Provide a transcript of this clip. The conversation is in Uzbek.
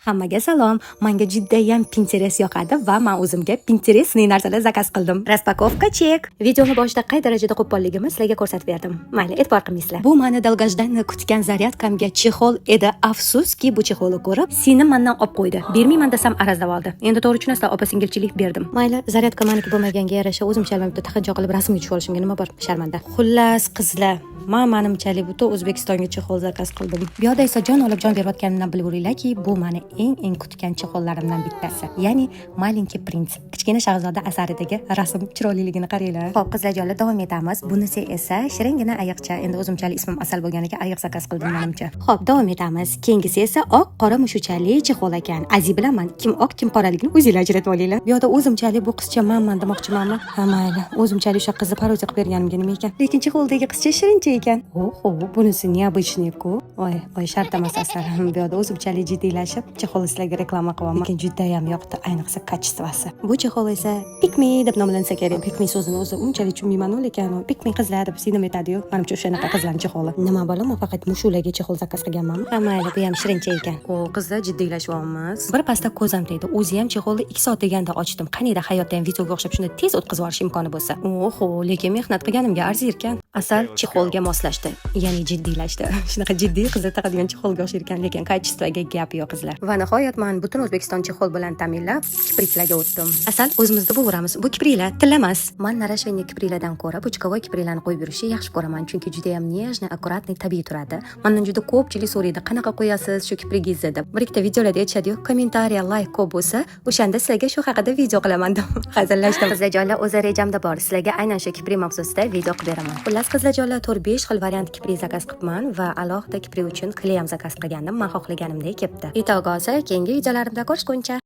Hammaga salom. Menga judayam Pinterest yoqadi va men o'zimga Pinterestli narsalar zakaz qildim. Raspakovka chek. Videoni boshida qay darajada qo'polligimni sizlarga ko'rsatib berdim. Mayli, e'tibor qilmaysizlar. Bu meni dalgajdan kutgan zaryadkamga chexol edi. Afsuski, bu chexolni ko'rib, sini mendan olib qo'ydi. Bermayman desam arazlab oldi. Endi to'g'ri tushunasizlar, opa-singilchilik berdim. Mayli, zaryadka meniki bo'lmaganga yarasha o'zim bitta taqinchoq qilib rasmga tushib olishimga nima bor? Sharmanda. Xullas, qizlar, manimchalik butun O'zbekistonga chexol zakaz qildim. Bu yerda esa jon olib jon berayotganimdan bilib o'ringlarki, bu meni eng kutgan chexollarimdan bittasi. Ya'ni Malinki Prins. Kichkina shahzoda asaridagi rasm chiroyliligini qaranglar. Xo'p, qizlarjonlar, davom etamiz. Bunisi esa shiringina ayiqcha. Endi o'zimchalik ismim Asal bo'lganiga ayiq zakaz qildim menimcha. Xo'p, davom etamiz. Keyingisi esa oq qora mushuchali chexol ekan. Aziz bilaman, kim oq, kim qoraligini o'zingizlar ajratib olinglar. Bu yerda o'zimchalik bu qizcha manman demoqchimanmi? Ha, mayli. O'zimchalik o'sha qizni parodiya qilib berganimga nima ekan? Lekin chexoldagi qizcha shirincha ekan. Oho, bunisi необычный-ku. Oy, shart emas asar. Bu yerda o'zimchalik jiddiylashib, chexol sizlarga reklama qilaman. Lekin juda ham yoqdi, ayniqsa kачествоsi. Bu chexol esa Pikmi deb nomlansa kerak. Pikmi so'zini o'zi unchalik tushunmayman, lekin Pikmi qizlar deb sinib etadi-yu. Menimcha o'shanaqa qizlarning chexoli. Nima bo'ladi, faqat mushularga chexol zakaz qilganman. Ha, mayli, bu ham shirincha ekan. O, qizlar jiddiylashyapmiz. Bir pasda ko'zim tegdi. O'zi ham chexolni 2 soat deganda ochdim. Qaniydi hayotda ham videoga o'xshab shuni tez o'tkazib olish imkoni bo'lsa. Oho, lekin mehnat qilganimga arzir ekan. Asal chexolga moslashdi, ya'ni jiddiylashdi. Shunaqa jiddiy qizlar taqadigan chexolga o'xshar ekan, lekin kачествоga gap yo'q qizlar. Va nihoyat men butun O'zbekiston chexol bilan ta'minlab, kipriklarga o'tdim. Asal o'zimizda bo'veramiz. Bu kipriklar tilamas. Men narashvenniy kipriklardan ko'ra puchkovoy kipriklarni qo'yib yurishni yaxshi ko'raman, chunki juda ham nejniy, akkuratniy, tabiiy turadi. Mendan juda ko'pchilik so'raydi, qanaqa qo'yasiz shu kiprigingizni deb. Bir ikkita videolarda aytishadi-yu, kommentariya, like ko'p bo'lsa, o'shanda sizlarga shu haqida video qilaman deb. Hazillashdim. Qizlarjonlar, o'z rejamda bor. Sizlarga aynan shu kiprik mavzusida video qilib beraman. Xullas, qizlarjonlar, 4-5 xil variant kiprik zakaz qilibman va alohida kiprik uchun kleyam zakaz qilgandim. Men xohlaganimdek kelibdi. Itogozi keyingi videolarimda ko'rishguncha.